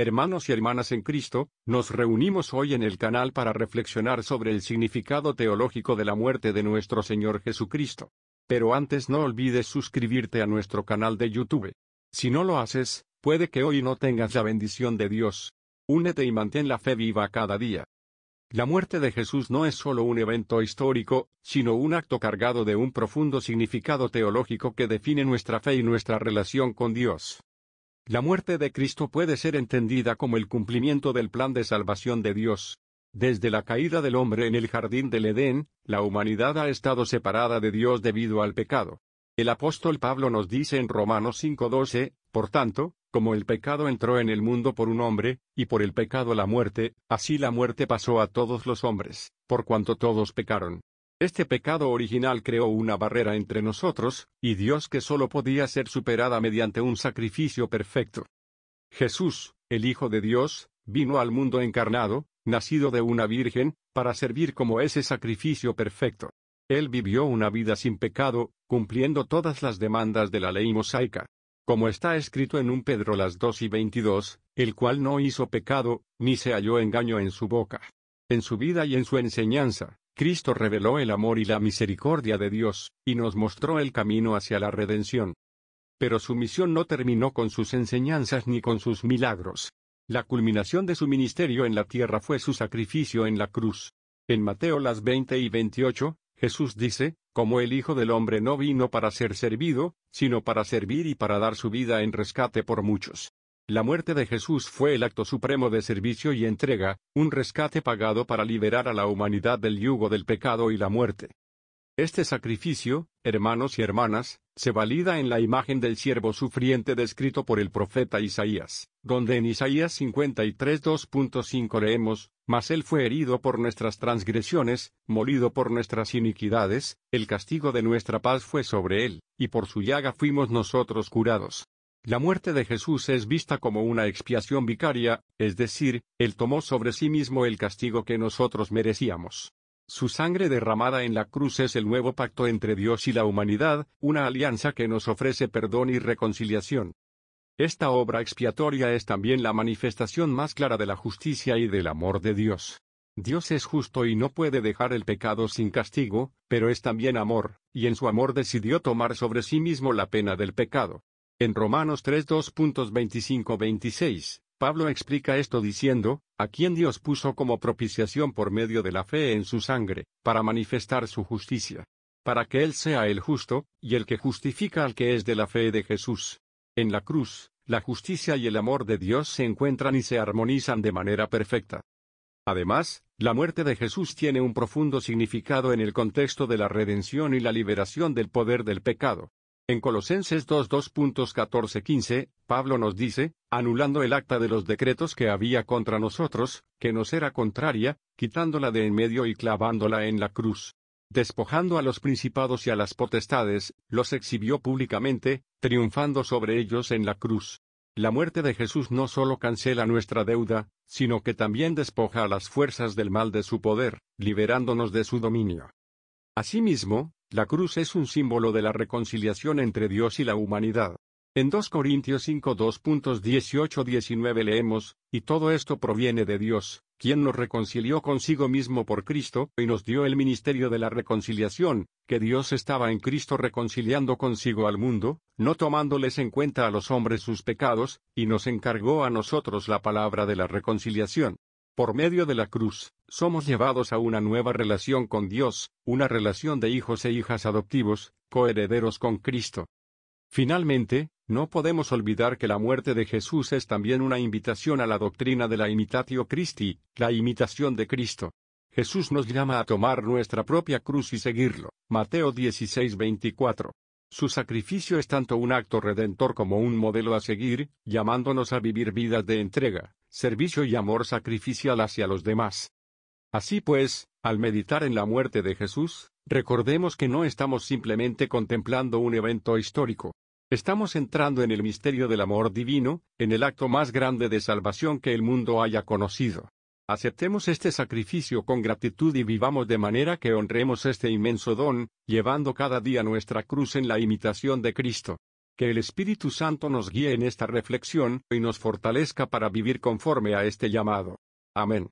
Hermanos y hermanas en Cristo, nos reunimos hoy en el canal para reflexionar sobre el significado teológico de la muerte de nuestro Señor Jesucristo. Pero antes no olvides suscribirte a nuestro canal de YouTube. Si no lo haces, puede que hoy no tengas la bendición de Dios. Únete y mantén la fe viva cada día. La muerte de Jesús no es solo un evento histórico, sino un acto cargado de un profundo significado teológico que define nuestra fe y nuestra relación con Dios. La muerte de Cristo puede ser entendida como el cumplimiento del plan de salvación de Dios. Desde la caída del hombre en el jardín del Edén, la humanidad ha estado separada de Dios debido al pecado. El apóstol Pablo nos dice en Romanos 5:12, por tanto, como el pecado entró en el mundo por un hombre, y por el pecado la muerte, así la muerte pasó a todos los hombres, por cuanto todos pecaron. Este pecado original creó una barrera entre nosotros, y Dios que solo podía ser superada mediante un sacrificio perfecto. Jesús, el Hijo de Dios, vino al mundo encarnado, nacido de una virgen, para servir como ese sacrificio perfecto. Él vivió una vida sin pecado, cumpliendo todas las demandas de la ley mosaica. Como está escrito en 1 Pedro 2:22, el cual no hizo pecado, ni se halló engaño en su boca. En su vida y en su enseñanza, Cristo reveló el amor y la misericordia de Dios, y nos mostró el camino hacia la redención. Pero su misión no terminó con sus enseñanzas ni con sus milagros. La culminación de su ministerio en la tierra fue su sacrificio en la cruz. En Mateo 20:28, Jesús dice, como el Hijo del Hombre no vino para ser servido, sino para servir y para dar su vida en rescate por muchos. La muerte de Jesús fue el acto supremo de servicio y entrega, un rescate pagado para liberar a la humanidad del yugo del pecado y la muerte. Este sacrificio, hermanos y hermanas, se valida en la imagen del siervo sufriente descrito por el profeta Isaías, donde en Isaías 53:2.5 leemos, mas él fue herido por nuestras transgresiones, molido por nuestras iniquidades, el castigo de nuestra paz fue sobre él, y por su llaga fuimos nosotros curados. La muerte de Jesús es vista como una expiación vicaria, es decir, él tomó sobre sí mismo el castigo que nosotros merecíamos. Su sangre derramada en la cruz es el nuevo pacto entre Dios y la humanidad, una alianza que nos ofrece perdón y reconciliación. Esta obra expiatoria es también la manifestación más clara de la justicia y del amor de Dios. Dios es justo y no puede dejar el pecado sin castigo, pero es también amor, y en su amor decidió tomar sobre sí mismo la pena del pecado. En Romanos 3:2.25-26, Pablo explica esto diciendo, a quien Dios puso como propiciación por medio de la fe en su sangre, para manifestar su justicia. Para que Él sea el justo, y el que justifica al que es de la fe de Jesús. En la cruz, la justicia y el amor de Dios se encuentran y se armonizan de manera perfecta. Además, la muerte de Jesús tiene un profundo significado en el contexto de la redención y la liberación del poder del pecado. En Colosenses 2:14-15, Pablo nos dice, anulando el acta de los decretos que había contra nosotros, que nos era contraria, quitándola de en medio y clavándola en la cruz. Despojando a los principados y a las potestades, los exhibió públicamente, triunfando sobre ellos en la cruz. La muerte de Jesús no solo cancela nuestra deuda, sino que también despoja a las fuerzas del mal de su poder, liberándonos de su dominio. Asimismo, la cruz es un símbolo de la reconciliación entre Dios y la humanidad. En 2 Corintios 5:2.18-19 leemos, y todo esto proviene de Dios, quien nos reconcilió consigo mismo por Cristo, y nos dio el ministerio de la reconciliación, que Dios estaba en Cristo reconciliando consigo al mundo, no tomándoles en cuenta a los hombres sus pecados, y nos encargó a nosotros la palabra de la reconciliación. Por medio de la cruz, somos llevados a una nueva relación con Dios, una relación de hijos e hijas adoptivos, coherederos con Cristo. Finalmente, no podemos olvidar que la muerte de Jesús es también una invitación a la doctrina de la imitatio Christi, la imitación de Cristo. Jesús nos llama a tomar nuestra propia cruz y seguirlo. Mateo 16:24. Su sacrificio es tanto un acto redentor como un modelo a seguir, llamándonos a vivir vidas de entrega, servicio y amor sacrificial hacia los demás. Así pues, al meditar en la muerte de Jesús, recordemos que no estamos simplemente contemplando un evento histórico. Estamos entrando en el misterio del amor divino, en el acto más grande de salvación que el mundo haya conocido. Aceptemos este sacrificio con gratitud y vivamos de manera que honremos este inmenso don, llevando cada día nuestra cruz en la imitación de Cristo. Que el Espíritu Santo nos guíe en esta reflexión y nos fortalezca para vivir conforme a este llamado. Amén.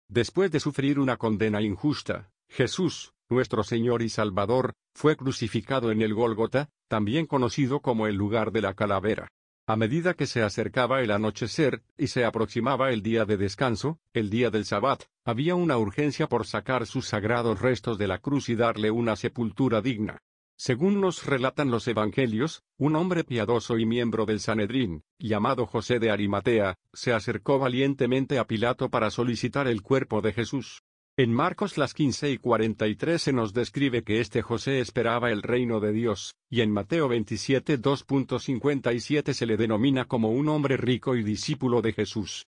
Después de sufrir una condena injusta, Jesús, nuestro Señor y Salvador, fue crucificado en el Gólgota, también conocido como el lugar de la calavera. A medida que se acercaba el anochecer, y se aproximaba el día de descanso, el día del Sabbat, había una urgencia por sacar sus sagrados restos de la cruz y darle una sepultura digna. Según nos relatan los evangelios, un hombre piadoso y miembro del Sanedrín, llamado José de Arimatea, se acercó valientemente a Pilato para solicitar el cuerpo de Jesús. En Marcos las 15:43 se nos describe que este José esperaba el reino de Dios, y en Mateo 27:2.57 se le denomina como un hombre rico y discípulo de Jesús.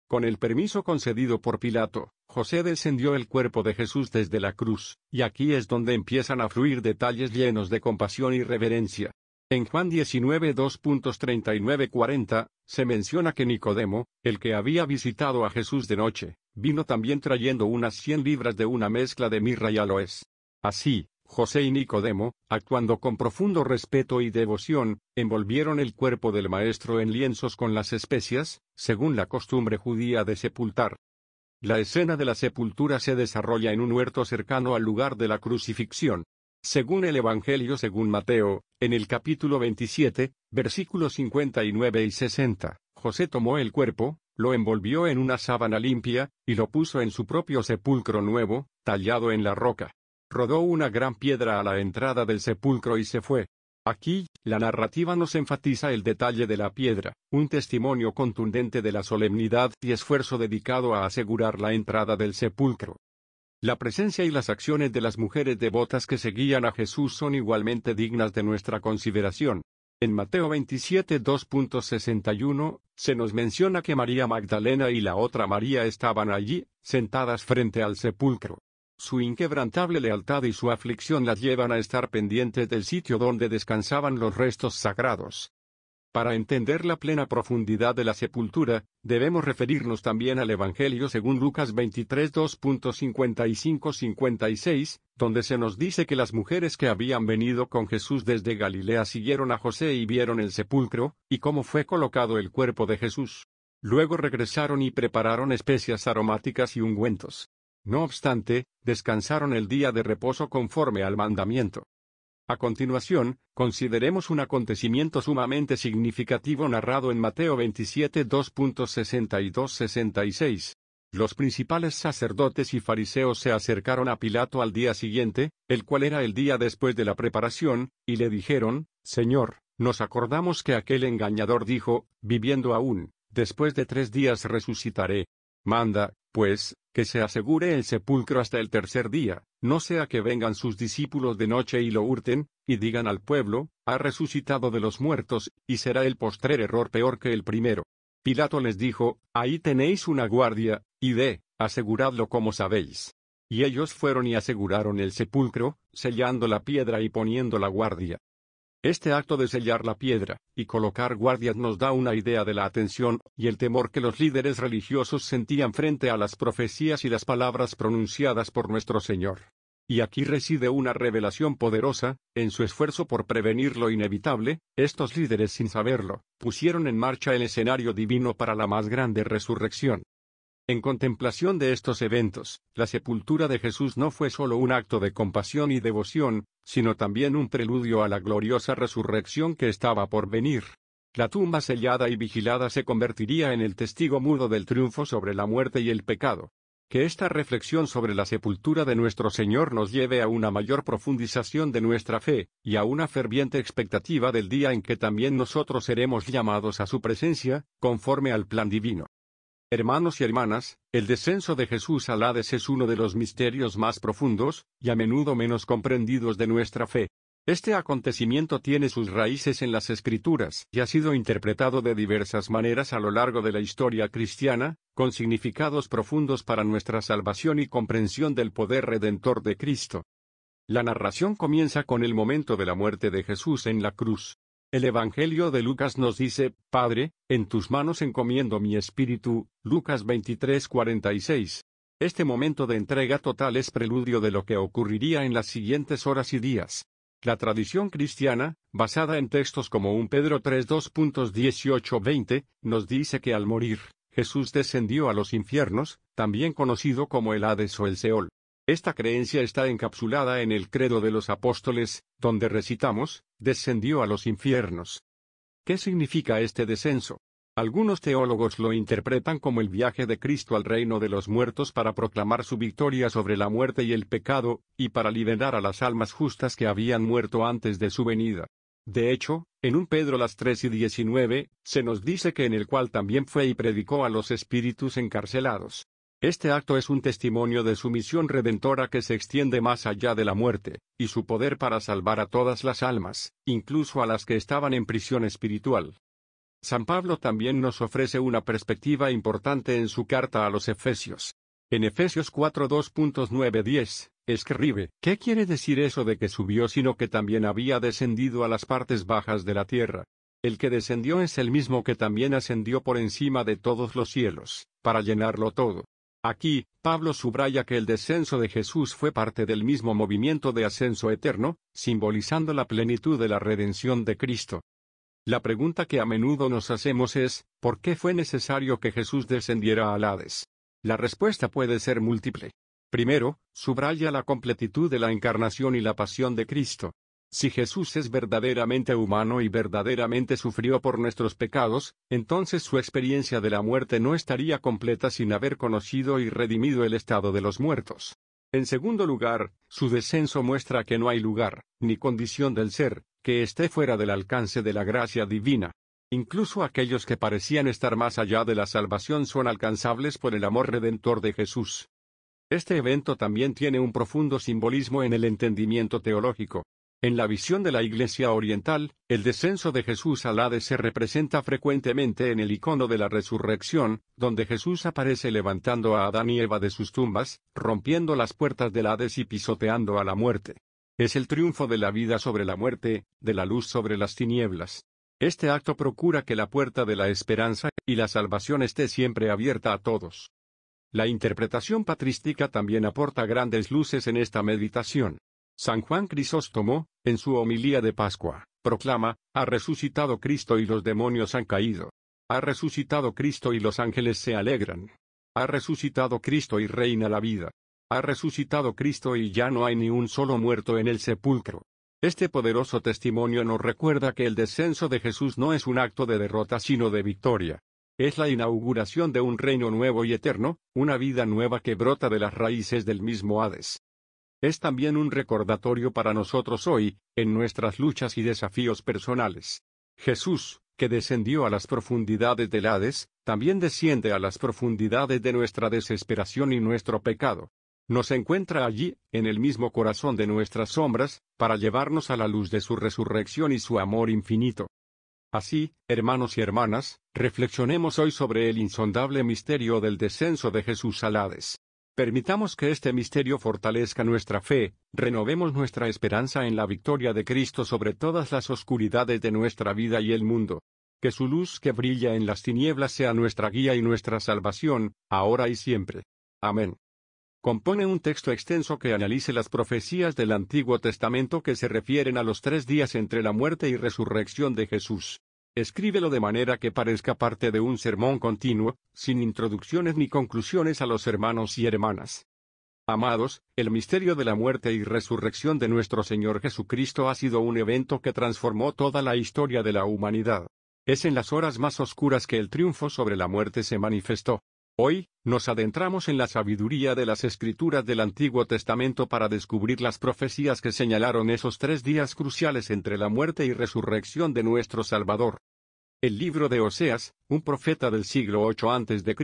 Con el permiso concedido por Pilato, José descendió el cuerpo de Jesús desde la cruz, y aquí es donde empiezan a fluir detalles llenos de compasión y reverencia. En Juan 19:2.39-40, se menciona que Nicodemo, el que había visitado a Jesús de noche, vino también trayendo unas 100 libras de una mezcla de mirra y aloes. Así, José y Nicodemo, actuando con profundo respeto y devoción, envolvieron el cuerpo del Maestro en lienzos con las especias, según la costumbre judía de sepultar. La escena de la sepultura se desarrolla en un huerto cercano al lugar de la crucifixión. Según el Evangelio según Mateo, en el capítulo 27, versículos 59 y 60, José tomó el cuerpo, lo envolvió en una sábana limpia, y lo puso en su propio sepulcro nuevo, tallado en la roca. Rodó una gran piedra a la entrada del sepulcro y se fue. Aquí, la narrativa nos enfatiza el detalle de la piedra, un testimonio contundente de la solemnidad y esfuerzo dedicado a asegurar la entrada del sepulcro. La presencia y las acciones de las mujeres devotas que seguían a Jesús son igualmente dignas de nuestra consideración. En Mateo 27:2.61, se nos menciona que María Magdalena y la otra María estaban allí, sentadas frente al sepulcro. Su inquebrantable lealtad y su aflicción las llevan a estar pendientes del sitio donde descansaban los restos sagrados. Para entender la plena profundidad de la sepultura, debemos referirnos también al Evangelio según Lucas 23:2.55-56, donde se nos dice que las mujeres que habían venido con Jesús desde Galilea siguieron a José y vieron el sepulcro, y cómo fue colocado el cuerpo de Jesús. Luego regresaron y prepararon especias aromáticas y ungüentos. No obstante, descansaron el día de reposo conforme al mandamiento. A continuación, consideremos un acontecimiento sumamente significativo narrado en Mateo 27:2.62-66. Los principales sacerdotes y fariseos se acercaron a Pilato al día siguiente, el cual era el día después de la preparación, y le dijeron: Señor, nos acordamos que aquel engañador dijo, viviendo aún, después de 3 días resucitaré. Manda, pues, que se asegure el sepulcro hasta el tercer día, no sea que vengan sus discípulos de noche y lo hurten, y digan al pueblo, ha resucitado de los muertos, y será el postrer error peor que el primero. Pilato les dijo, ahí tenéis una guardia, id, aseguradlo como sabéis. Y ellos fueron y aseguraron el sepulcro, sellando la piedra y poniendo la guardia. Este acto de sellar la piedra, y colocar guardias nos da una idea de la atención, y el temor que los líderes religiosos sentían frente a las profecías y las palabras pronunciadas por nuestro Señor. Y aquí reside una revelación poderosa, en su esfuerzo por prevenir lo inevitable, estos líderes sin saberlo, pusieron en marcha el escenario divino para la más grande resurrección. En contemplación de estos eventos, la sepultura de Jesús no fue solo un acto de compasión y devoción, sino también un preludio a la gloriosa resurrección que estaba por venir. La tumba sellada y vigilada se convertiría en el testigo mudo del triunfo sobre la muerte y el pecado. Que esta reflexión sobre la sepultura de nuestro Señor nos lleve a una mayor profundización de nuestra fe, y a una ferviente expectativa del día en que también nosotros seremos llamados a su presencia, conforme al plan divino. Hermanos y hermanas, el descenso de Jesús al Hades es uno de los misterios más profundos, y a menudo menos comprendidos de nuestra fe. Este acontecimiento tiene sus raíces en las Escrituras, y ha sido interpretado de diversas maneras a lo largo de la historia cristiana, con significados profundos para nuestra salvación y comprensión del poder redentor de Cristo. La narración comienza con el momento de la muerte de Jesús en la cruz. El Evangelio de Lucas nos dice, Padre, en tus manos encomiendo mi espíritu, Lucas 23:46. Este momento de entrega total es preludio de lo que ocurriría en las siguientes horas y días. La tradición cristiana, basada en textos como 1 Pedro 3:2.18-20, nos dice que al morir, Jesús descendió a los infiernos, también conocido como el Hades o el Seol. Esta creencia está encapsulada en el Credo de los Apóstoles, donde recitamos, descendió a los infiernos. ¿Qué significa este descenso? Algunos teólogos lo interpretan como el viaje de Cristo al reino de los muertos para proclamar su victoria sobre la muerte y el pecado, y para liberar a las almas justas que habían muerto antes de su venida. De hecho, en 1 Pedro 3:19, se nos dice que en el cual también fue y predicó a los espíritus encarcelados. Este acto es un testimonio de su misión redentora que se extiende más allá de la muerte, y su poder para salvar a todas las almas, incluso a las que estaban en prisión espiritual. San Pablo también nos ofrece una perspectiva importante en su carta a los Efesios. En Efesios 4:2.9-10, escribe, ¿qué quiere decir eso de que subió sino que también había descendido a las partes bajas de la tierra? El que descendió es el mismo que también ascendió por encima de todos los cielos, para llenarlo todo. Aquí, Pablo subraya que el descenso de Jesús fue parte del mismo movimiento de ascenso eterno, simbolizando la plenitud de la redención de Cristo. La pregunta que a menudo nos hacemos es, ¿por qué fue necesario que Jesús descendiera al Hades? La respuesta puede ser múltiple. Primero, subraya la completitud de la encarnación y la pasión de Cristo. Si Jesús es verdaderamente humano y verdaderamente sufrió por nuestros pecados, entonces su experiencia de la muerte no estaría completa sin haber conocido y redimido el estado de los muertos. En segundo lugar, su descenso muestra que no hay lugar, ni condición del ser, que esté fuera del alcance de la gracia divina. Incluso aquellos que parecían estar más allá de la salvación son alcanzables por el amor redentor de Jesús. Este evento también tiene un profundo simbolismo en el entendimiento teológico. En la visión de la Iglesia Oriental, el descenso de Jesús al Hades se representa frecuentemente en el icono de la resurrección, donde Jesús aparece levantando a Adán y Eva de sus tumbas, rompiendo las puertas del Hades y pisoteando a la muerte. Es el triunfo de la vida sobre la muerte, de la luz sobre las tinieblas. Este acto procura que la puerta de la esperanza y la salvación esté siempre abierta a todos. La interpretación patrística también aporta grandes luces en esta meditación. San Juan Crisóstomo, en su homilía de Pascua, proclama, ha resucitado Cristo y los demonios han caído. Ha resucitado Cristo y los ángeles se alegran. Ha resucitado Cristo y reina la vida. Ha resucitado Cristo y ya no hay ni un solo muerto en el sepulcro. Este poderoso testimonio nos recuerda que el descenso de Jesús no es un acto de derrota sino de victoria. Es la inauguración de un reino nuevo y eterno, una vida nueva que brota de las raíces del mismo Hades. Es también un recordatorio para nosotros hoy, en nuestras luchas y desafíos personales. Jesús, que descendió a las profundidades del Hades, también desciende a las profundidades de nuestra desesperación y nuestro pecado. Nos encuentra allí, en el mismo corazón de nuestras sombras, para llevarnos a la luz de su resurrección y su amor infinito. Así, hermanos y hermanas, reflexionemos hoy sobre el insondable misterio del descenso de Jesús al Hades. Permitamos que este misterio fortalezca nuestra fe, renovemos nuestra esperanza en la victoria de Cristo sobre todas las oscuridades de nuestra vida y el mundo. Que su luz que brilla en las tinieblas sea nuestra guía y nuestra salvación, ahora y siempre. Amén. Compone un texto extenso que analice las profecías del Antiguo Testamento que se refieren a los 3 días entre la muerte y resurrección de Jesús. Escríbelo de manera que parezca parte de un sermón continuo, sin introducciones ni conclusiones a los hermanos y hermanas. Amados, el misterio de la muerte y resurrección de nuestro Señor Jesucristo ha sido un evento que transformó toda la historia de la humanidad. Es en las horas más oscuras que el triunfo sobre la muerte se manifestó. Hoy, nos adentramos en la sabiduría de las Escrituras del Antiguo Testamento para descubrir las profecías que señalaron esos 3 días cruciales entre la muerte y resurrección de nuestro Salvador. El libro de Oseas, un profeta del siglo 8 a.C.,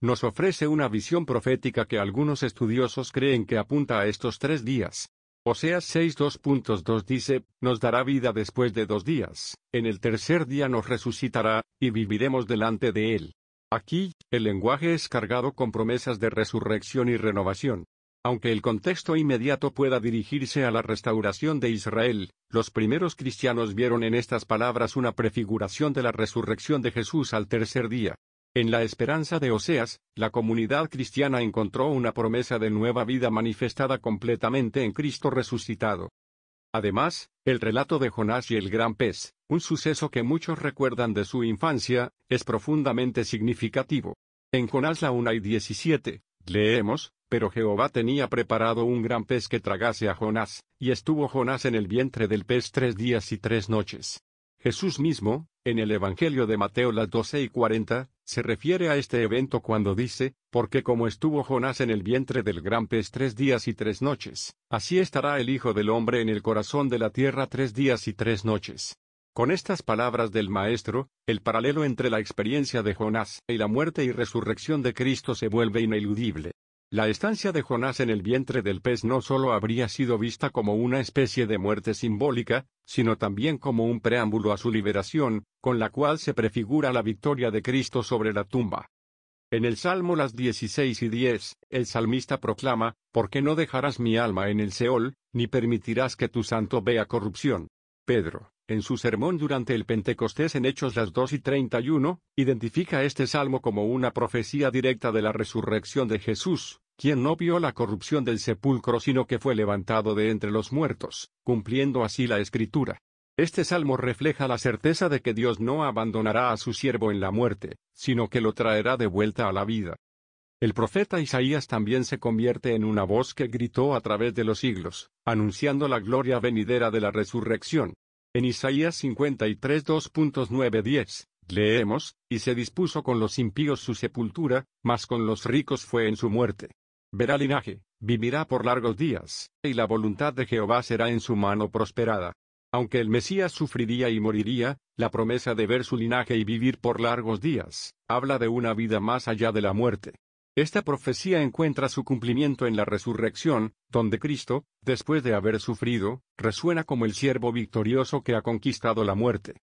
nos ofrece una visión profética que algunos estudiosos creen que apunta a estos 3 días. Oseas 6:2.2 dice, nos dará vida después de 2 días, en el tercer día nos resucitará, y viviremos delante de él. Aquí, el lenguaje es cargado con promesas de resurrección y renovación. Aunque el contexto inmediato pueda dirigirse a la restauración de Israel, los primeros cristianos vieron en estas palabras una prefiguración de la resurrección de Jesús al tercer día. En la esperanza de Oseas, la comunidad cristiana encontró una promesa de nueva vida manifestada completamente en Cristo resucitado. Además, el relato de Jonás y el gran pez, un suceso que muchos recuerdan de su infancia, es profundamente significativo. En Jonás la 1 y 17, leemos, pero Jehová tenía preparado un gran pez que tragase a Jonás, y estuvo Jonás en el vientre del pez 3 días y 3 noches. Jesús mismo, en el Evangelio de Mateo las 12 y 40, se refiere a este evento cuando dice, porque como estuvo Jonás en el vientre del gran pez 3 días y 3 noches, así estará el Hijo del Hombre en el corazón de la tierra 3 días y 3 noches. Con estas palabras del Maestro, el paralelo entre la experiencia de Jonás y la muerte y resurrección de Cristo se vuelve ineludible. La estancia de Jonás en el vientre del pez no solo habría sido vista como una especie de muerte simbólica, sino también como un preámbulo a su liberación, con la cual se prefigura la victoria de Cristo sobre la tumba. En el Salmo las 16 y 10, el salmista proclama, «¿Por qué no dejarás mi alma en el Seol, ni permitirás que tu santo vea corrupción?» Pedro, en su sermón durante el Pentecostés en Hechos las 2 y 31, identifica este salmo como una profecía directa de la resurrección de Jesús, quien no vio la corrupción del sepulcro sino que fue levantado de entre los muertos, cumpliendo así la Escritura. Este salmo refleja la certeza de que Dios no abandonará a su siervo en la muerte, sino que lo traerá de vuelta a la vida. El profeta Isaías también se convierte en una voz que gritó a través de los siglos, anunciando la gloria venidera de la resurrección. En Isaías 53 2.9-10, leemos, «Y se dispuso con los impíos su sepultura, mas con los ricos fue en su muerte. Verá linaje, vivirá por largos días, y la voluntad de Jehová será en su mano prosperada». Aunque el Mesías sufriría y moriría, la promesa de ver su linaje y vivir por largos días, habla de una vida más allá de la muerte. Esta profecía encuentra su cumplimiento en la resurrección, donde Cristo, después de haber sufrido, resuena como el siervo victorioso que ha conquistado la muerte.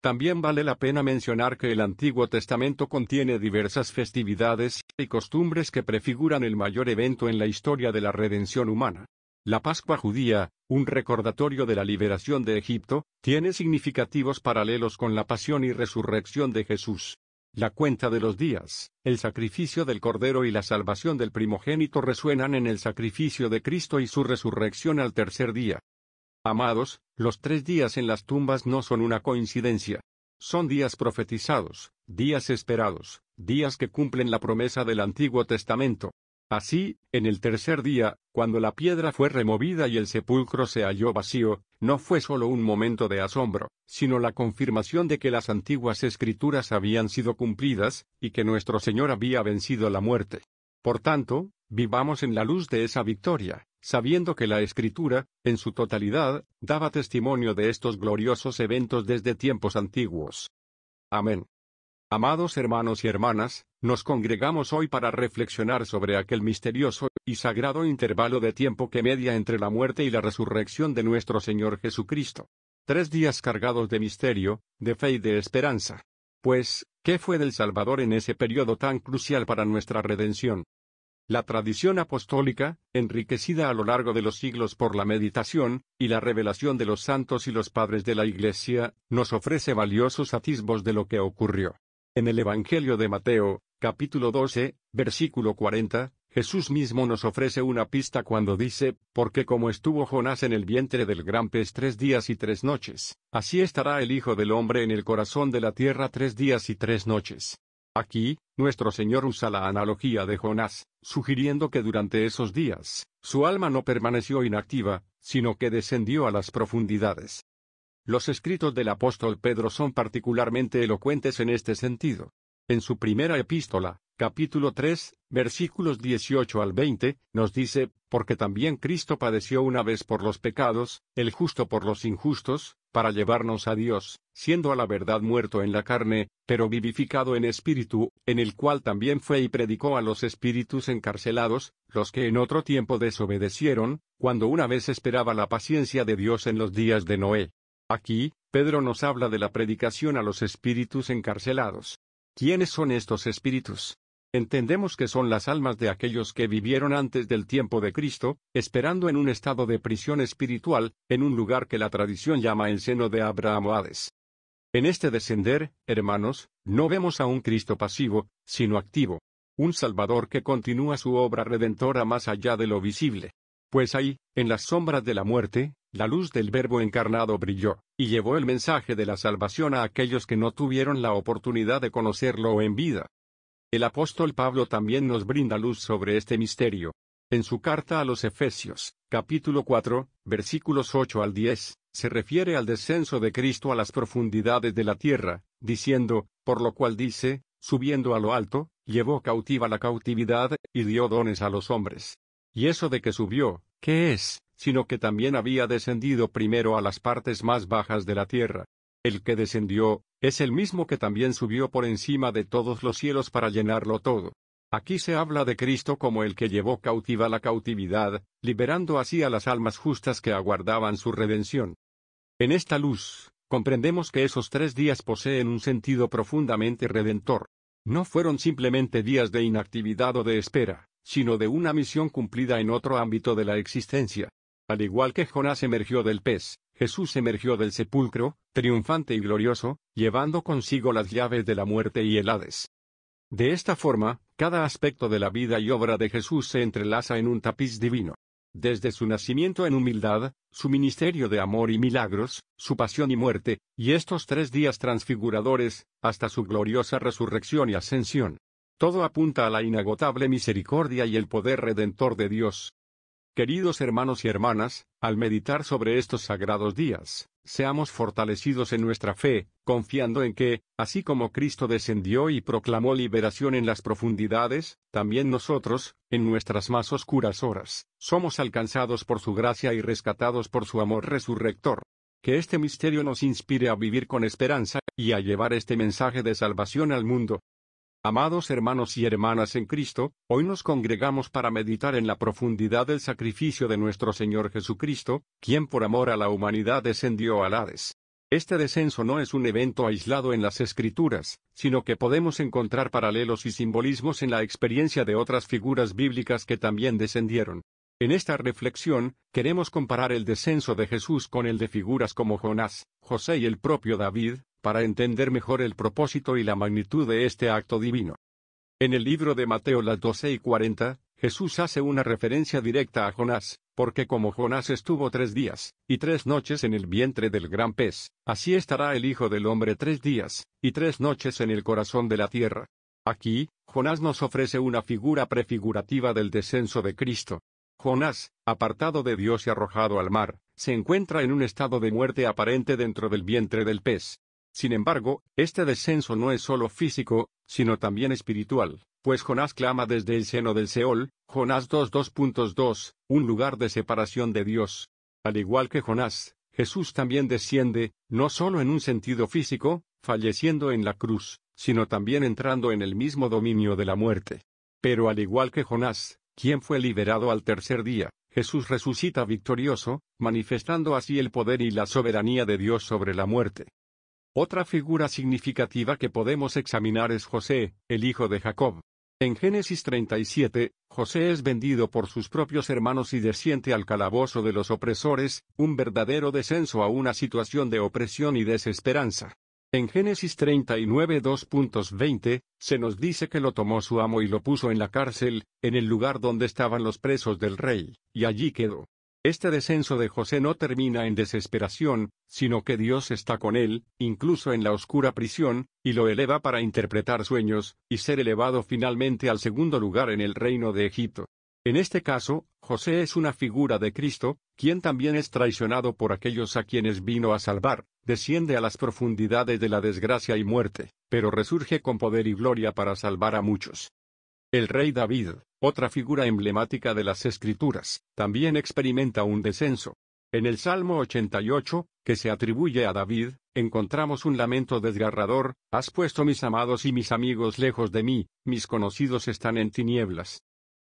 También vale la pena mencionar que el Antiguo Testamento contiene diversas festividades y costumbres que prefiguran el mayor evento en la historia de la redención humana. La Pascua judía, un recordatorio de la liberación de Egipto, tiene significativos paralelos con la pasión y resurrección de Jesús. La cuenta de los días, el sacrificio del Cordero y la salvación del primogénito resuenan en el sacrificio de Cristo y su resurrección al tercer día. Amados, los 3 días en las tumbas no son una coincidencia. Son días profetizados, días esperados, días que cumplen la promesa del Antiguo Testamento. Así, en el tercer día, cuando la piedra fue removida y el sepulcro se halló vacío, no fue solo un momento de asombro, sino la confirmación de que las antiguas escrituras habían sido cumplidas, y que nuestro Señor había vencido la muerte. Por tanto, vivamos en la luz de esa victoria, sabiendo que la Escritura, en su totalidad, daba testimonio de estos gloriosos eventos desde tiempos antiguos. Amén. Amados hermanos y hermanas, nos congregamos hoy para reflexionar sobre aquel misterioso y sagrado intervalo de tiempo que media entre la muerte y la resurrección de nuestro Señor Jesucristo. 3 días cargados de misterio, de fe y de esperanza. Pues, ¿qué fue del Salvador en ese periodo tan crucial para nuestra redención? La tradición apostólica, enriquecida a lo largo de los siglos por la meditación y la revelación de los santos y los padres de la Iglesia, nos ofrece valiosos atisbos de lo que ocurrió. En el Evangelio de Mateo, capítulo 12, versículo 40, Jesús mismo nos ofrece una pista cuando dice, «Porque como estuvo Jonás en el vientre del gran pez 3 días y 3 noches, así estará el Hijo del Hombre en el corazón de la tierra 3 días y 3 noches». Aquí, nuestro Señor usa la analogía de Jonás, sugiriendo que durante esos días, su alma no permaneció inactiva, sino que descendió a las profundidades. Los escritos del apóstol Pedro son particularmente elocuentes en este sentido. En su primera epístola, capítulo 3, versículos 18 al 20, nos dice, «Porque también Cristo padeció una vez por los pecados, el justo por los injustos, para llevarnos a Dios, siendo a la verdad muerto en la carne, pero vivificado en espíritu, en el cual también fue y predicó a los espíritus encarcelados, los que en otro tiempo desobedecieron, cuando una vez esperaba la paciencia de Dios en los días de Noé». Aquí, Pedro nos habla de la predicación a los espíritus encarcelados. ¿Quiénes son estos espíritus? Entendemos que son las almas de aquellos que vivieron antes del tiempo de Cristo, esperando en un estado de prisión espiritual, en un lugar que la tradición llama el seno de Abraham o Hades. En este descender, hermanos, no vemos a un Cristo pasivo, sino activo. Un Salvador que continúa su obra redentora más allá de lo visible. Pues ahí, en las sombras de la muerte, la luz del Verbo encarnado brilló, y llevó el mensaje de la salvación a aquellos que no tuvieron la oportunidad de conocerlo en vida. El apóstol Pablo también nos brinda luz sobre este misterio. En su carta a los Efesios, capítulo 4, versículos 8 al 10, se refiere al descenso de Cristo a las profundidades de la tierra, diciendo, por lo cual dice, subiendo a lo alto, llevó cautiva la cautividad, y dio dones a los hombres. Y eso de que subió, ¿qué es? Sino que también había descendido primero a las partes más bajas de la tierra. El que descendió, es el mismo que también subió por encima de todos los cielos para llenarlo todo. Aquí se habla de Cristo como el que llevó cautiva la cautividad, liberando así a las almas justas que aguardaban su redención. En esta luz, comprendemos que esos 3 días poseen un sentido profundamente redentor. No fueron simplemente días de inactividad o de espera, sino de una misión cumplida en otro ámbito de la existencia. Al igual que Jonás emergió del pez, Jesús emergió del sepulcro, triunfante y glorioso, llevando consigo las llaves de la muerte y el Hades. De esta forma, cada aspecto de la vida y obra de Jesús se entrelaza en un tapiz divino. Desde su nacimiento en humildad, su ministerio de amor y milagros, su pasión y muerte, y estos 3 días transfiguradores, hasta su gloriosa resurrección y ascensión. Todo apunta a la inagotable misericordia y el poder redentor de Dios. Queridos hermanos y hermanas, al meditar sobre estos sagrados días, seamos fortalecidos en nuestra fe, confiando en que, así como Cristo descendió y proclamó liberación en las profundidades, también nosotros, en nuestras más oscuras horas, somos alcanzados por su gracia y rescatados por su amor resurrector. Que este misterio nos inspire a vivir con esperanza, y a llevar este mensaje de salvación al mundo. Amados hermanos y hermanas en Cristo, hoy nos congregamos para meditar en la profundidad del sacrificio de nuestro Señor Jesucristo, quien por amor a la humanidad descendió al Hades. Este descenso no es un evento aislado en las Escrituras, sino que podemos encontrar paralelos y simbolismos en la experiencia de otras figuras bíblicas que también descendieron. En esta reflexión, queremos comparar el descenso de Jesús con el de figuras como Jonás, José y el propio David, para entender mejor el propósito y la magnitud de este acto divino. En el libro de Mateo las 12:40, Jesús hace una referencia directa a Jonás, porque como Jonás estuvo 3 días, y 3 noches en el vientre del gran pez, así estará el Hijo del Hombre 3 días, y 3 noches en el corazón de la tierra. Aquí, Jonás nos ofrece una figura prefigurativa del descenso de Cristo. Jonás, apartado de Dios y arrojado al mar, se encuentra en un estado de muerte aparente dentro del vientre del pez. Sin embargo, este descenso no es solo físico, sino también espiritual, pues Jonás clama desde el seno del Seol, Jonás 2:2, un lugar de separación de Dios. Al igual que Jonás, Jesús también desciende, no solo en un sentido físico, falleciendo en la cruz, sino también entrando en el mismo dominio de la muerte. Pero al igual que Jonás, quien fue liberado al 3er día, Jesús resucita victorioso, manifestando así el poder y la soberanía de Dios sobre la muerte. Otra figura significativa que podemos examinar es José, el hijo de Jacob. En Génesis 37, José es vendido por sus propios hermanos y desciende al calabozo de los opresores, un verdadero descenso a una situación de opresión y desesperanza. En Génesis 39 2:20, se nos dice que lo tomó su amo y lo puso en la cárcel, en el lugar donde estaban los presos del rey, y allí quedó. Este descenso de José no termina en desesperación, sino que Dios está con él, incluso en la oscura prisión, y lo eleva para interpretar sueños, y ser elevado finalmente al 2º lugar en el reino de Egipto. En este caso, José es una figura de Cristo, quien también es traicionado por aquellos a quienes vino a salvar, desciende a las profundidades de la desgracia y muerte, pero resurge con poder y gloria para salvar a muchos. El rey David, otra figura emblemática de las Escrituras, también experimenta un descenso. En el Salmo 88, que se atribuye a David, encontramos un lamento desgarrador: has puesto mis amados y mis amigos lejos de mí, mis conocidos están en tinieblas.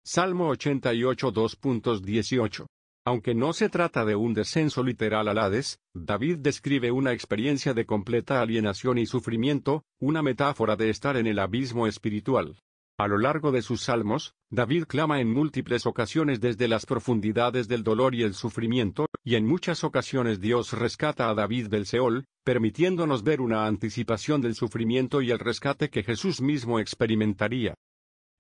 Salmo 88 2:18. Aunque no se trata de un descenso literal al Hades, David describe una experiencia de completa alienación y sufrimiento, una metáfora de estar en el abismo espiritual. A lo largo de sus salmos, David clama en múltiples ocasiones desde las profundidades del dolor y el sufrimiento, y en muchas ocasiones Dios rescata a David del Seol, permitiéndonos ver una anticipación del sufrimiento y el rescate que Jesús mismo experimentaría.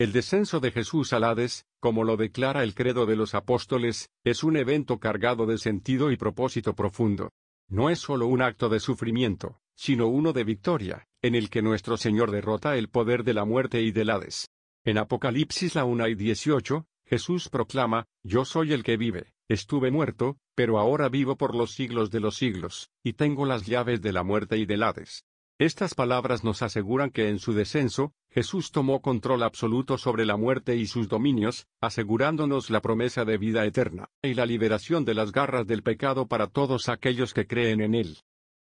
El descenso de Jesús al Hades, como lo declara el credo de los apóstoles, es un evento cargado de sentido y propósito profundo. No es solo un acto de sufrimiento, sino uno de victoria, en el que nuestro Señor derrota el poder de la muerte y del Hades. En Apocalipsis 1:18, Jesús proclama: Yo soy el que vive, estuve muerto, pero ahora vivo por los siglos de los siglos, y tengo las llaves de la muerte y del Hades. Estas palabras nos aseguran que en su descenso, Jesús tomó control absoluto sobre la muerte y sus dominios, asegurándonos la promesa de vida eterna, y la liberación de las garras del pecado para todos aquellos que creen en Él.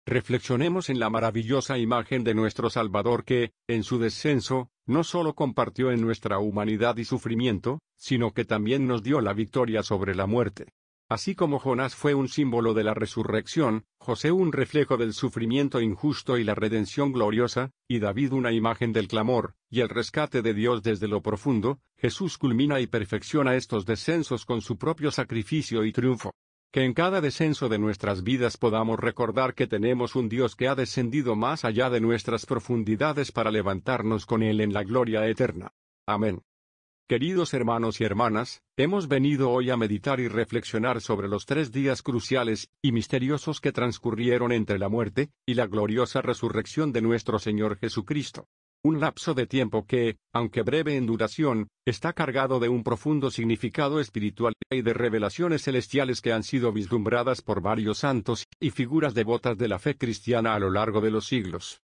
Reflexionemos en la maravillosa imagen de nuestro Salvador que, en su descenso, no solo compartió en nuestra humanidad y sufrimiento, sino que también nos dio la victoria sobre la muerte. Así como Jonás fue un símbolo de la resurrección, José un reflejo del sufrimiento injusto y la redención gloriosa, y David una imagen del clamor, y el rescate de Dios desde lo profundo, Jesús culmina y perfecciona estos descensos con su propio sacrificio y triunfo. Que en cada descenso de nuestras vidas podamos recordar que tenemos un Dios que ha descendido más allá de nuestras profundidades para levantarnos con Él en la gloria eterna. Amén. Queridos hermanos y hermanas, hemos venido hoy a meditar y reflexionar sobre los 3 días cruciales y misteriosos que transcurrieron entre la muerte y la gloriosa resurrección de nuestro Señor Jesucristo. Un lapso de tiempo que, aunque breve en duración, está cargado de un profundo significado espiritual y de revelaciones celestiales que han sido vislumbradas por varios santos y figuras devotas de la fe cristiana a lo largo de los siglos.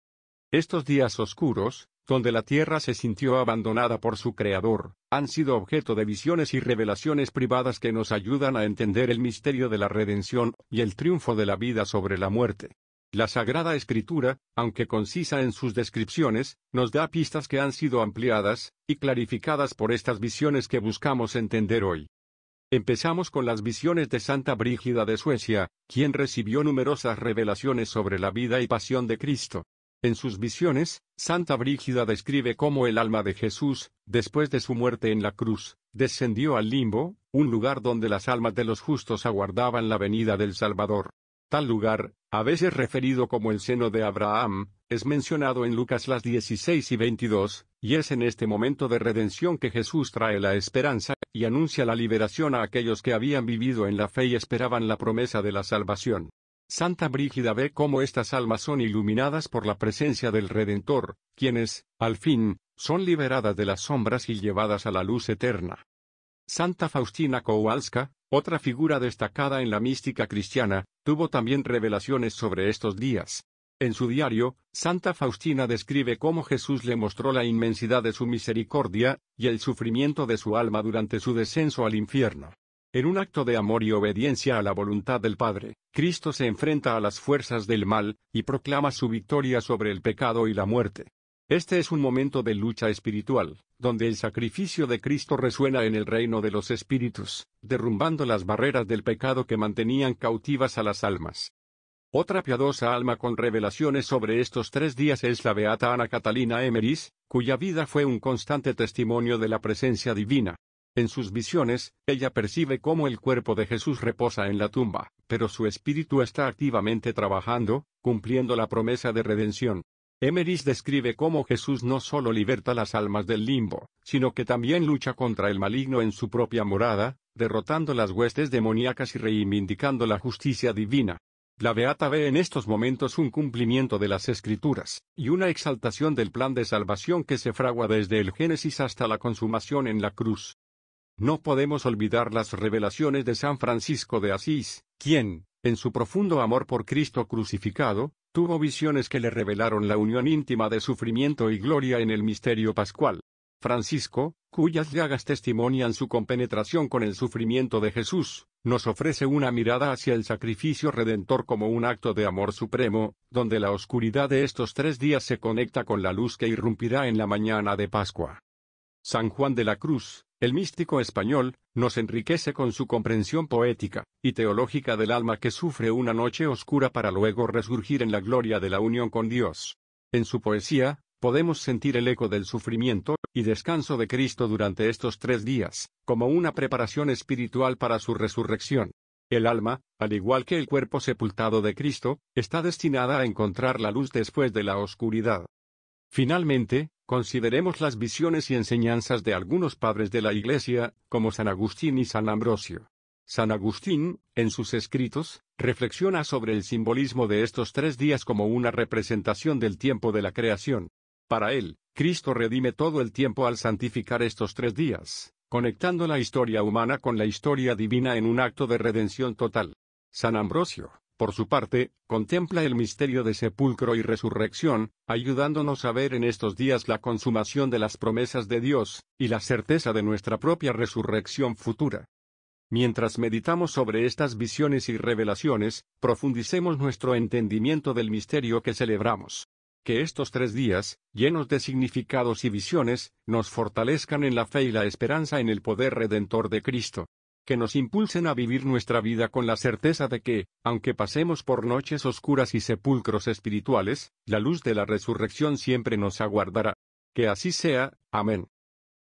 Estos días oscuros, donde la tierra se sintió abandonada por su Creador, han sido objeto de visiones y revelaciones privadas que nos ayudan a entender el misterio de la redención y el triunfo de la vida sobre la muerte. La Sagrada Escritura, aunque concisa en sus descripciones, nos da pistas que han sido ampliadas y clarificadas por estas visiones que buscamos entender hoy. Empezamos con las visiones de Santa Brígida de Suecia, quien recibió numerosas revelaciones sobre la vida y pasión de Cristo. En sus visiones, Santa Brígida describe cómo el alma de Jesús, después de su muerte en la cruz, descendió al limbo, un lugar donde las almas de los justos aguardaban la venida del Salvador. Tal lugar, a veces referido como el seno de Abraham, es mencionado en Lucas 16:22, y es en este momento de redención que Jesús trae la esperanza y anuncia la liberación a aquellos que habían vivido en la fe y esperaban la promesa de la salvación. Santa Brígida ve cómo estas almas son iluminadas por la presencia del Redentor, quienes, al fin, son liberadas de las sombras y llevadas a la luz eterna. Santa Faustina Kowalska, otra figura destacada en la mística cristiana, tuvo también revelaciones sobre estos días. En su diario, Santa Faustina describe cómo Jesús le mostró la inmensidad de su misericordia y el sufrimiento de su alma durante su descenso al infierno. En un acto de amor y obediencia a la voluntad del Padre, Cristo se enfrenta a las fuerzas del mal, y proclama su victoria sobre el pecado y la muerte. Este es un momento de lucha espiritual, donde el sacrificio de Cristo resuena en el reino de los espíritus, derrumbando las barreras del pecado que mantenían cautivas a las almas. Otra piadosa alma con revelaciones sobre estos 3 días es la beata Ana Catalina Emmerich, cuya vida fue un constante testimonio de la presencia divina. En sus visiones, ella percibe cómo el cuerpo de Jesús reposa en la tumba, pero su espíritu está activamente trabajando, cumpliendo la promesa de redención. Emmerich describe cómo Jesús no solo liberta las almas del limbo, sino que también lucha contra el maligno en su propia morada, derrotando las huestes demoníacas y reivindicando la justicia divina. La beata ve en estos momentos un cumplimiento de las Escrituras, y una exaltación del plan de salvación que se fragua desde el Génesis hasta la consumación en la cruz. No podemos olvidar las revelaciones de San Francisco de Asís, quien, en su profundo amor por Cristo crucificado, tuvo visiones que le revelaron la unión íntima de sufrimiento y gloria en el misterio pascual. Francisco, cuyas llagas testimonian su compenetración con el sufrimiento de Jesús, nos ofrece una mirada hacia el sacrificio redentor como un acto de amor supremo, donde la oscuridad de estos 3 días se conecta con la luz que irrumpirá en la mañana de Pascua. San Juan de la Cruz, el místico español, nos enriquece con su comprensión poética y teológica del alma que sufre una noche oscura para luego resurgir en la gloria de la unión con Dios. En su poesía, podemos sentir el eco del sufrimiento y descanso de Cristo durante estos 3 días, como una preparación espiritual para su resurrección. El alma, al igual que el cuerpo sepultado de Cristo, está destinada a encontrar la luz después de la oscuridad. Finalmente, consideremos las visiones y enseñanzas de algunos padres de la Iglesia, como San Agustín y San Ambrosio. San Agustín, en sus escritos, reflexiona sobre el simbolismo de estos 3 días como una representación del tiempo de la creación. Para él, Cristo redime todo el tiempo al santificar estos 3 días, conectando la historia humana con la historia divina en un acto de redención total. San Ambrosio, por su parte, contempla el misterio de sepulcro y resurrección, ayudándonos a ver en estos días la consumación de las promesas de Dios, y la certeza de nuestra propia resurrección futura. Mientras meditamos sobre estas visiones y revelaciones, profundicemos nuestro entendimiento del misterio que celebramos. Que estos 3 días, llenos de significados y visiones, nos fortalezcan en la fe y la esperanza en el poder redentor de Cristo. Que nos impulsen a vivir nuestra vida con la certeza de que, aunque pasemos por noches oscuras y sepulcros espirituales, la luz de la resurrección siempre nos aguardará. Que así sea, amén.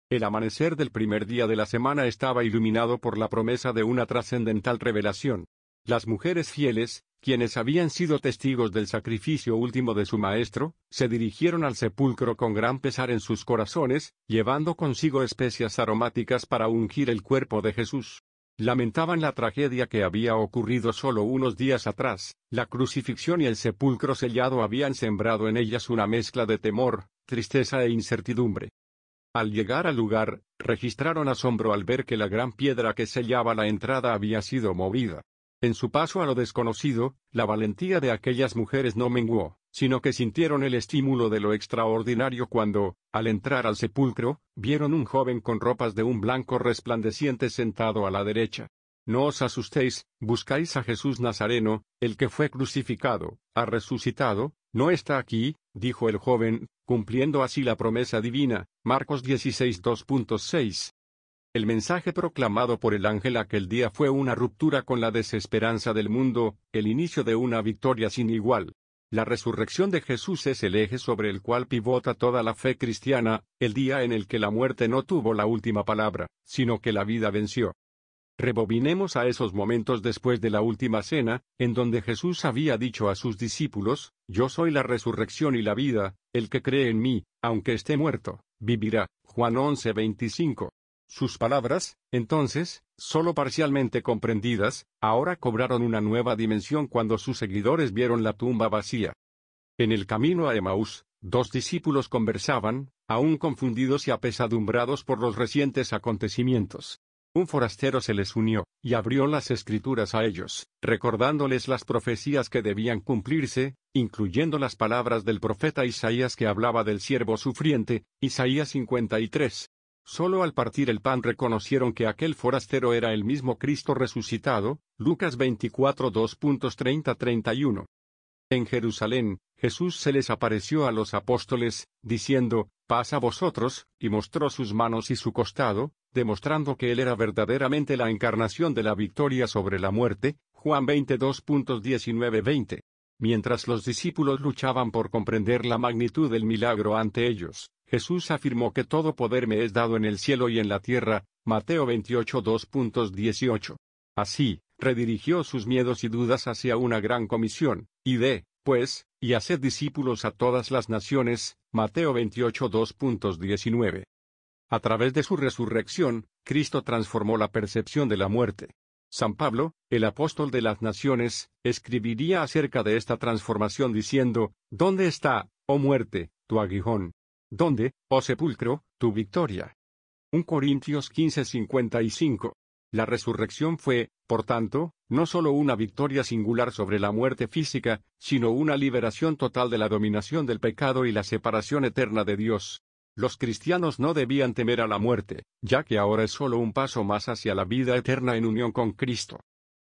El amanecer del primer día de la semana estaba iluminado por la promesa de una trascendental revelación. Las mujeres fieles, quienes habían sido testigos del sacrificio último de su Maestro, se dirigieron al sepulcro con gran pesar en sus corazones, llevando consigo especias aromáticas para ungir el cuerpo de Jesús. Lamentaban la tragedia que había ocurrido solo unos días atrás. La crucifixión y el sepulcro sellado habían sembrado en ellas una mezcla de temor, tristeza e incertidumbre. Al llegar al lugar, registraron asombro al ver que la gran piedra que sellaba la entrada había sido movida. En su paso a lo desconocido, la valentía de aquellas mujeres no menguó, sino que sintieron el estímulo de lo extraordinario cuando, al entrar al sepulcro, vieron un joven con ropas de un blanco resplandeciente sentado a la derecha. No os asustéis, buscáis a Jesús Nazareno, el que fue crucificado, ha resucitado, no está aquí, dijo el joven, cumpliendo así la promesa divina, Marcos 16 2.6. El mensaje proclamado por el ángel aquel día fue una ruptura con la desesperanza del mundo, el inicio de una victoria sin igual. La resurrección de Jesús es el eje sobre el cual pivota toda la fe cristiana, el día en el que la muerte no tuvo la última palabra, sino que la vida venció. Rebobinemos a esos momentos después de la última cena, en donde Jesús había dicho a sus discípulos, «Yo soy la resurrección y la vida, el que cree en mí, aunque esté muerto, vivirá». Juan 11:25. Sus palabras, entonces, solo parcialmente comprendidas, ahora cobraron una nueva dimensión cuando sus seguidores vieron la tumba vacía. En el camino a Emaús, 2 discípulos conversaban, aún confundidos y apesadumbrados por los recientes acontecimientos. Un forastero se les unió, y abrió las Escrituras a ellos, recordándoles las profecías que debían cumplirse, incluyendo las palabras del profeta Isaías que hablaba del siervo sufriente, Isaías 53. Solo al partir el pan reconocieron que aquel forastero era el mismo Cristo resucitado, Lucas 24 2.30-31. En Jerusalén, Jesús se les apareció a los apóstoles, diciendo, «Paz a vosotros», y mostró sus manos y su costado, demostrando que él era verdaderamente la encarnación de la victoria sobre la muerte, Juan 22.19-20. Mientras los discípulos luchaban por comprender la magnitud del milagro ante ellos, Jesús afirmó que todo poder me es dado en el cielo y en la tierra, Mateo 28 2.18. Así, redirigió sus miedos y dudas hacia una gran comisión, id, pues, y haced discípulos a todas las naciones, Mateo 28 2.19. A través de su resurrección, Cristo transformó la percepción de la muerte. San Pablo, el apóstol de las naciones, escribiría acerca de esta transformación diciendo, «¿Dónde está, oh muerte, tu aguijón? ¿Dónde, oh sepulcro, tu victoria?» 1 Corintios 15:55. La resurrección fue, por tanto, no solo una victoria singular sobre la muerte física, sino una liberación total de la dominación del pecado y la separación eterna de Dios. Los cristianos no debían temer a la muerte, ya que ahora es solo un paso más hacia la vida eterna en unión con Cristo.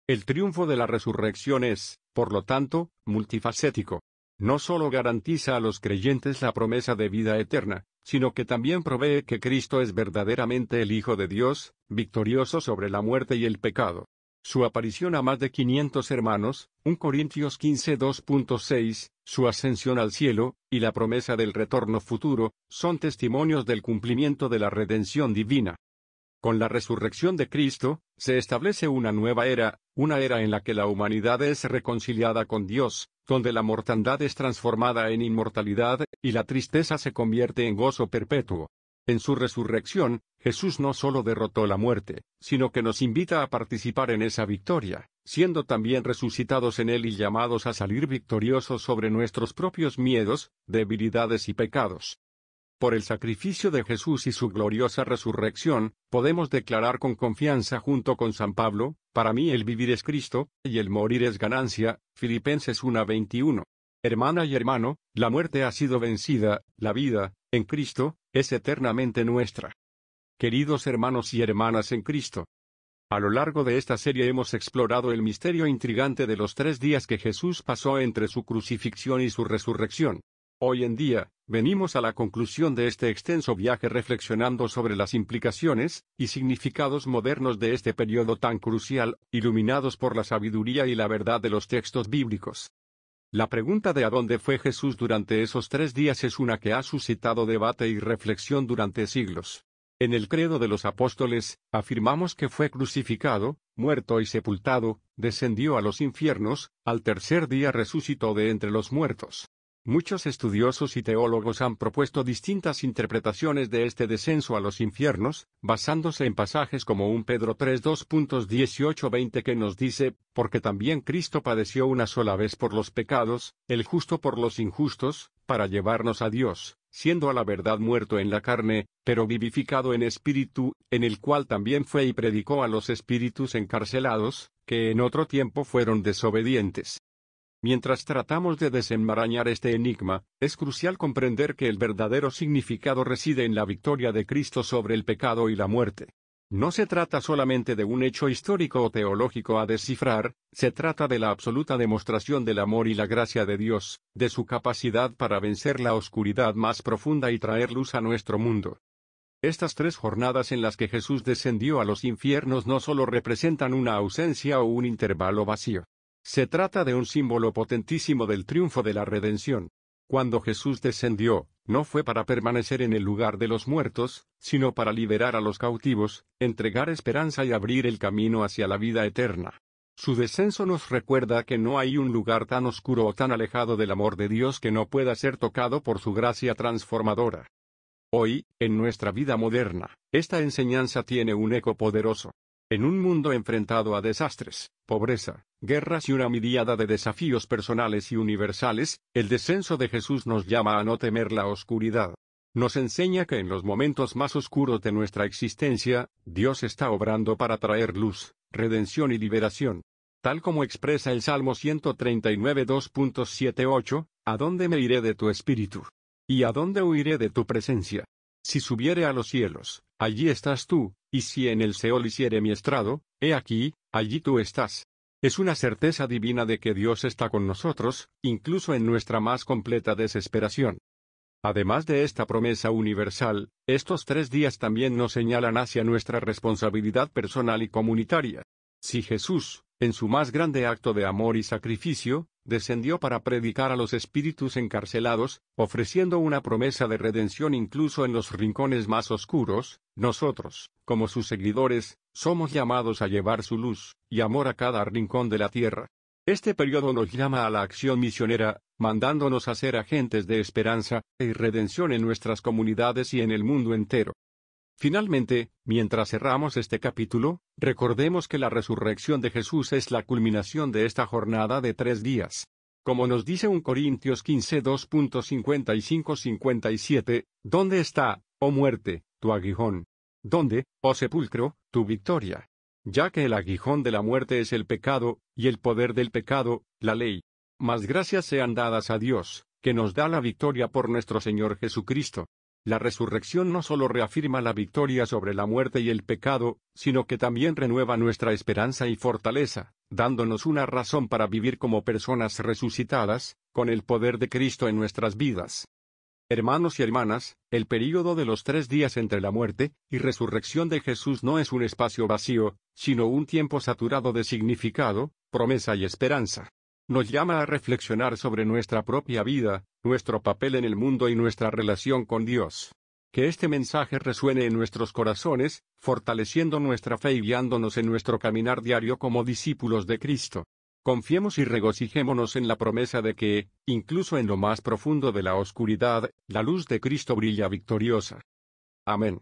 El triunfo de la resurrección es, por lo tanto, multifacético. No solo garantiza a los creyentes la promesa de vida eterna, sino que también provee que Cristo es verdaderamente el Hijo de Dios, victorioso sobre la muerte y el pecado. Su aparición a más de 500 hermanos, 1 Corintios 15 2.6, su ascensión al cielo, y la promesa del retorno futuro, son testimonios del cumplimiento de la redención divina. Con la resurrección de Cristo, se establece una nueva era, una era en la que la humanidad es reconciliada con Dios, donde la mortandad es transformada en inmortalidad, y la tristeza se convierte en gozo perpetuo. En su resurrección, Jesús no solo derrotó la muerte, sino que nos invita a participar en esa victoria, siendo también resucitados en Él y llamados a salir victoriosos sobre nuestros propios miedos, debilidades y pecados. Por el sacrificio de Jesús y su gloriosa resurrección, podemos declarar con confianza junto con San Pablo: para mí el vivir es Cristo, y el morir es ganancia. Filipenses 1:21. Hermana y hermano, la muerte ha sido vencida, la vida, en Cristo, es eternamente nuestra. Queridos hermanos y hermanas en Cristo, a lo largo de esta serie hemos explorado el misterio intrigante de los 3 días que Jesús pasó entre su crucifixión y su resurrección. Hoy en día, venimos a la conclusión de este extenso viaje reflexionando sobre las implicaciones y significados modernos de este periodo tan crucial, iluminados por la sabiduría y la verdad de los textos bíblicos. La pregunta de ¿a dónde fue Jesús durante esos 3 días? Es una que ha suscitado debate y reflexión durante siglos. En el Credo de los Apóstoles, afirmamos que fue crucificado, muerto y sepultado, descendió a los infiernos, al tercer día resucitó de entre los muertos. Muchos estudiosos y teólogos han propuesto distintas interpretaciones de este descenso a los infiernos, basándose en pasajes como 1 Pedro 3:2.18-20 que nos dice: porque también Cristo padeció una sola vez por los pecados, el justo por los injustos, para llevarnos a Dios, siendo a la verdad muerto en la carne, pero vivificado en espíritu, en el cual también fue y predicó a los espíritus encarcelados, que en otro tiempo fueron desobedientes. Mientras tratamos de desenmarañar este enigma, es crucial comprender que el verdadero significado reside en la victoria de Cristo sobre el pecado y la muerte. No se trata solamente de un hecho histórico o teológico a descifrar, se trata de la absoluta demostración del amor y la gracia de Dios, de su capacidad para vencer la oscuridad más profunda y traer luz a nuestro mundo. Estas 3 jornadas en las que Jesús descendió a los infiernos no solo representan una ausencia o un intervalo vacío. Se trata de un símbolo potentísimo del triunfo de la redención. Cuando Jesús descendió, no fue para permanecer en el lugar de los muertos, sino para liberar a los cautivos, entregar esperanza y abrir el camino hacia la vida eterna. Su descenso nos recuerda que no hay un lugar tan oscuro o tan alejado del amor de Dios que no pueda ser tocado por su gracia transformadora. Hoy, en nuestra vida moderna, esta enseñanza tiene un eco poderoso. En un mundo enfrentado a desastres, pobreza, guerras y una miríada de desafíos personales y universales, el descenso de Jesús nos llama a no temer la oscuridad. Nos enseña que en los momentos más oscuros de nuestra existencia, Dios está obrando para traer luz, redención y liberación. Tal como expresa el Salmo 139 2.78, ¿a dónde me iré de tu espíritu? ¿Y a dónde huiré de tu presencia? Si subiere a los cielos, allí estás tú, y si en el Seol hiciere mi estrado, he aquí, allí tú estás. Es una certeza divina de que Dios está con nosotros, incluso en nuestra más completa desesperación. Además de esta promesa universal, estos 3 días también nos señalan hacia nuestra responsabilidad personal y comunitaria. Si Jesús, en su más grande acto de amor y sacrificio, descendió para predicar a los espíritus encarcelados, ofreciendo una promesa de redención incluso en los rincones más oscuros, nosotros, como sus seguidores, somos llamados a llevar su luz y amor a cada rincón de la tierra. Este periodo nos llama a la acción misionera, mandándonos a ser agentes de esperanza y redención en nuestras comunidades y en el mundo entero. Finalmente, mientras cerramos este capítulo, recordemos que la resurrección de Jesús es la culminación de esta jornada de 3 días. Como nos dice 1 Corintios 15 2.55-57, ¿dónde está, oh muerte, tu aguijón? ¿Dónde, oh sepulcro, tu victoria? Ya que el aguijón de la muerte es el pecado, y el poder del pecado, la ley. Mas gracias sean dadas a Dios, que nos da la victoria por nuestro Señor Jesucristo. La resurrección no solo reafirma la victoria sobre la muerte y el pecado, sino que también renueva nuestra esperanza y fortaleza, dándonos una razón para vivir como personas resucitadas, con el poder de Cristo en nuestras vidas. Hermanos y hermanas, el período de los 3 días entre la muerte y resurrección de Jesús no es un espacio vacío, sino un tiempo saturado de significado, promesa y esperanza. Nos llama a reflexionar sobre nuestra propia vida, nuestro papel en el mundo y nuestra relación con Dios. Que este mensaje resuene en nuestros corazones, fortaleciendo nuestra fe y guiándonos en nuestro caminar diario como discípulos de Cristo. Confiemos y regocijémonos en la promesa de que, incluso en lo más profundo de la oscuridad, la luz de Cristo brilla victoriosa. Amén.